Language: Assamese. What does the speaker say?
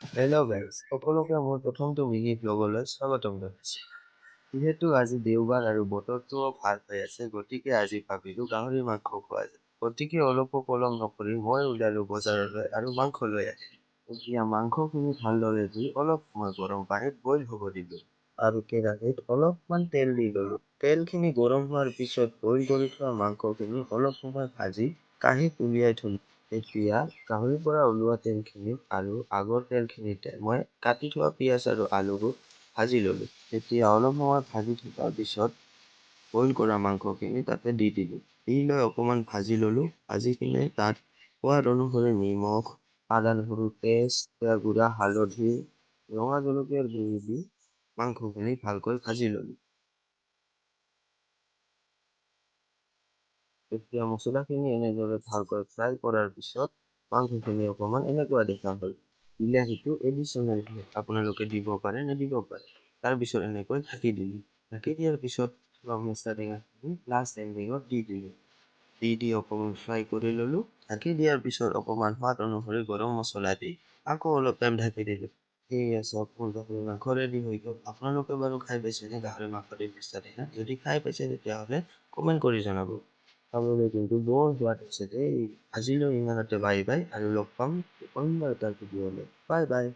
হেল্ল' গাইজ, সকলোকে মোৰ প্ৰথমটো মিনি ব্লগলৈ স্বাগতম জনাইছোঁ। যিহেতু আজি দেওবাৰ আৰু বতৰটোও ভাল হৈ আছে, গতিকে আজি ভাবিলোঁ গাহৰি মাংস খোৱা যায়। গতিকে অলপো পলম নকৰি মই ওলালোঁ বজাৰলৈ আৰু মাংস লৈ আহিলোঁ। এতিয়া মাংসখিনি ভালদৰে ধুই অলপ সময় গৰম পানীত বইল হ'ব দিলোঁ আৰু কেৰাহীত অলপমান তেল দি ল'লোঁ। তেলখিনি গৰম হোৱাৰ পিছত বইল কৰি থোৱা মাংসখিনি অলপ সময় ভাজি কাঁহীত উলিয়াই থলোঁ। এতিয়া গাহৰিৰ পৰা ওলোৱা তেলখিনি আৰু আগৰ তেলখিনিতে মই কাটি থোৱা পিঁয়াজ আৰু আলুবোৰ ভাজি ল'লোঁ। এতিয়া অলপ সময় ভাজি থকাৰ পিছত বইল কৰা মাংসখিনি তাতে দি দিলোঁ। দি লৈ অকণমান ভাজি ল'লোঁ। ভাজি কিনে তাত সোৱাদ অনুসৰি নিমখ, আদা নহৰুৰ পেষ্ট, জিৰা গুড়া, হালধি, ৰঙা জলকীয়াৰ গুড়ি দি মাংসখিনি ভালকৈ ভাজি ল'লোঁ। এতিয়া মছলাখিনি এনেদৰে ভালকৈ ফ্ৰাই কৰাৰ পিছত মাংসখিনি অকণমান এনেকুৱা দেখা হ'ল। বিলাহীটো এডিশ্যনেল আপোনালোকে দিব পাৰে নিদিব পাৰে। তাৰপিছত এনেকৈ ঢাকি দিলোঁ। ঢাকি দিয়াৰ পিছত মিক্সাৰ টেঙাখিনি লাষ্ট এণ্ডিঙত দি দিলোঁ। দি অকণমান ফ্ৰাই কৰি ল'লোঁ। ঢাকি দিয়াৰ পিছত অকণমান সোৱাদ অনুসৰি গৰম মছলা দি আকৌ অলপ টাইম ঢাকি দিলোঁ। ঠিক আছে, গাহৰি মাংস ৰেডি হৈ গ'ল। আপোনালোকে বাৰু খাই পাইছেনে গাহৰি মাংস দি মিক্সাৰ টেঙা? যদি খাই পাইছে তেতিয়াহ'লে কমেণ্ট কৰি জনাব। খাবলৈ কিন্তু বৰ সোৱাদ হৈছে দেই। আজিলৈ ইমানতে বাই বাই আৰু লগ পাম অন্য এটা ভিডিঅ'লৈ। Bye bye.